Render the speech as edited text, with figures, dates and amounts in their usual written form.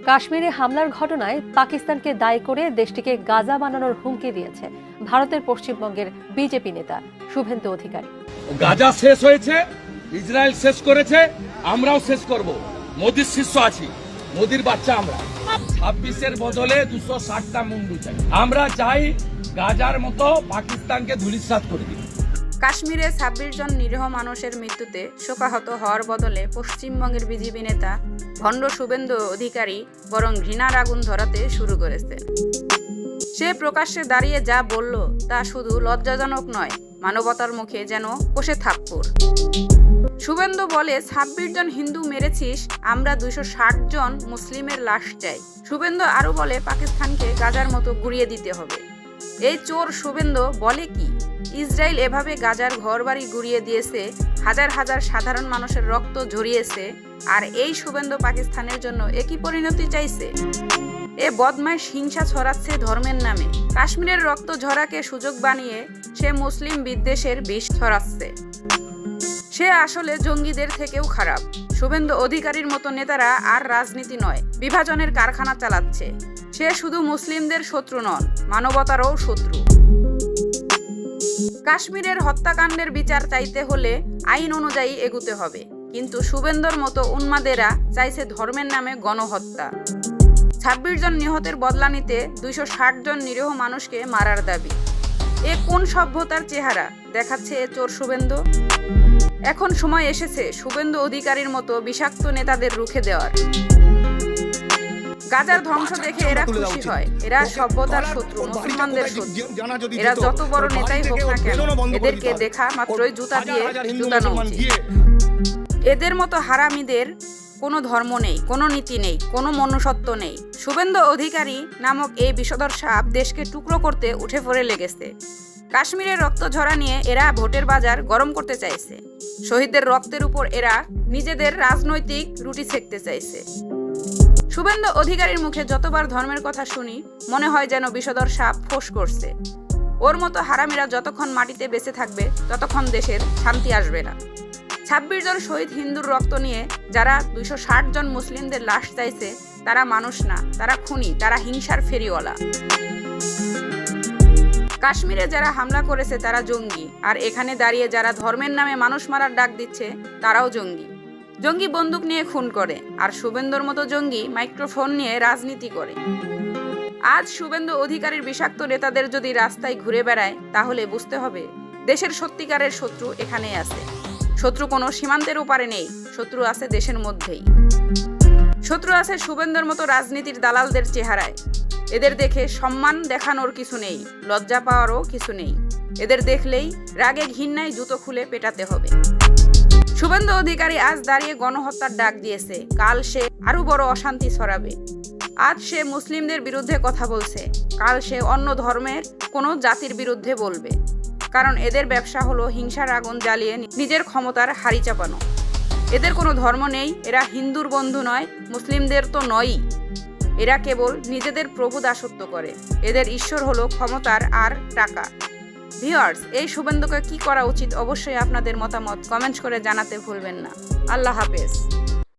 কাশ্মীরে হামলার ঘটনায় পাকিস্তানকে দায়ী করে দেশটিকে গাজা বানানোর হুমকি দিয়েছে ভারতের পশ্চিমবঙ্গের বিজেপি নেতা শুভেন্দু অধিকারী। গাজা শেষ হয়েছে, ইসরায়েল শেষ করেছে, আমরাও শেষ করব। মোদির শিষ্য আছি, মোদির বাচ্চা আমরা। 26-এর বদলে 260টা মুন্ডু চাই। আমরা চাই গাজার মতো পাকিস্তানকে ধূলিসাৎ করে দিই। কাশ্মীরে 26 জন নিরীহ মানুষের মৃত্যুতে শোকাহত হওয়ার বদলে পশ্চিমবঙ্গের বিজেপি নেতা ভণ্ড শুভেন্দু অধিকারী বরং ঘৃণার আগুন ধরাতে শুরু করেছে। সে প্রকাশ্যে দাঁড়িয়ে যা বলল তা শুধু লজ্জাজনক নয়, মানবতার মুখে যেন কষে থাপ্পড়। শুভেন্দু বলে, 26 জন হিন্দু মেরেছিস, আমরা 260 জন মুসলিমের লাশ চাই। শুভেন্দু আরো বলে, পাকিস্তানকে গাজার মতো গুড়িয়ে দিতে হবে। এই চোর শুভেন্দু বলে কি, ইসরায়েল এভাবে গাজার ঘরবাড়ি গুড়িয়ে দিয়েছে, হাজার হাজার সাধারণ মানুষের রক্ত ঝরিয়েছে, আর এই শুভেন্দু পাকিস্তানের জন্য একই পরিণতি চাইছে। এ বদমাইশ হিংসা ছড়াচ্ছে ধর্মের নামে। কাশ্মীরের রক্ত ঝরাকে সুযোগ বানিয়ে সে মুসলিম বিদ্বেষের বিষ ছড়াচ্ছে। সে আসলে জঙ্গিদের থেকেও খারাপ। শুভেন্দু অধিকারীর মতো নেতারা আর রাজনীতি নয়, বিভাজনের কারখানা চালাচ্ছে। সে শুধু মুসলিমদের শত্রু নন, মানবতারও শত্রু। কাশ্মীরের হত্যাকাণ্ডের বিচার চাইতে হলে আইন অনুযায়ী এগুতে হবে, কিন্তু শুভেন্দুর মতো উন্মাদেরা চাইছে ধর্মের নামে গণহত্যা। 26 জন নিহতের বদলা নিতে 260 জন নিরীহ মানুষকে মারার দাবি। এ কোন সভ্যতার চেহারা দেখাচ্ছে এ চোর শুভেন্দু? এখন সময় এসেছে শুভেন্দু অধিকারীর মতো বিষাক্ত নেতাদের রুখে দেওয়ার। গাজার ধ্বংস দেখে এরা খুশি হয়। এরা সভ্যতার শত্রু, মুসলমানদের শত্রু। এরা যত বড় নেতাই হোক না কেন, এদেরকে দেখা মাত্রই জুতা দিয়ে জুতানো উচিত। এদের মতো হারামিদের কোনো ধর্ম নেই, কোনো নীতি নেই, কোনো মনুষ্যত্ব নেই। শুভেন্দু অধিকারী নামক এই বিষধর সাপ দেশকে টুকরো করতে উঠে পড়ে লেগেছে। কাশ্মীরের রক্ত ঝরা নিয়ে এরা ভোটের বাজার গরম করতে চাইছে। শহীদদের রক্তের উপর এরা নিজেদের রাজনৈতিক রুটি সেঁকতে চাইছে। শুভেন্দু অধিকারীর মুখে যতবার ধর্মের কথা শুনি, মনে হয় যেন বিষধর সাপ ফোঁস করছে। ওর মতো হারামিরা যতক্ষণ মাটিতে বেঁচে থাকবে, ততক্ষণ দেশের শান্তি আসবে না। 26 জন শহীদ হিন্দুর রক্ত নিয়ে যারা 260 জন মুসলিমদের লাশ চাইছে, তারা মানুষ না, তারা খুনি, তারা হিংসার ফেরিওয়ালা। কাশ্মীরে যারা হামলা করেছে তারা জঙ্গি, আর এখানে দাঁড়িয়ে যারা ধর্মের নামে মানুষ মারার ডাক দিচ্ছে তারাও জঙ্গি। জঙ্গি বন্দুক নিয়ে খুন করে, আর শুভেন্দুর মতো জঙ্গি মাইক্রোফোন নিয়ে রাজনীতি করে। আজ শুভেন্দু অধিকারীর বিষাক্ত নেতাদের যদি রাস্তায় ঘুরে বেড়ায়, তাহলে বুঝতে হবে দেশের সত্যিকারের শত্রু এখানেই আছে। শত্রু কোনো সীমান্তের ওপারে নেই, শত্রু আছে দেশের মধ্যেই। শত্রু আছে শুভেন্দুর মতো রাজনীতির দালালদের চেহারায়। এদের দেখে সম্মান দেখানোর কিছু নেই, লজ্জা পাওয়ারও কিছু নেই। এদের দেখলেই রাগে ঘৃণায় জুতো খুলে পেটাতে হবে। শুভেন্দু অধিকারী আজ দাঁড়িয়ে গণহত্যার ডাক দিয়েছে, কাল সে আরো বড় অশান্তি ছড়াবে। আজ সে মুসলিমদের বিরুদ্ধে কথা বলছে, কাল সে অন্য ধর্মের কোনো জাতির বিরুদ্ধে বলবে। কারণ এদের ব্যবসা হলো হিংসার আগুন জ্বালিয়ে নিজের ক্ষমতার হাড়ি চাপানো। এদের কোনো ধর্ম নেই, এরা হিন্দুর বন্ধু নয়, মুসলিমদের তো নয়ই। এরা কেবল নিজেদের প্রভু দাসত্ব করে। এদের ঈশ্বর হলো ক্ষমতার আর টাকা। ভিউয়ার্স, এই শুভেন্দুকে কি করা উচিত অবশ্যই আপনাদের মতামত কমেন্ট করে জানাতে ভুলবেন না। আল্লাহ হাফেজ।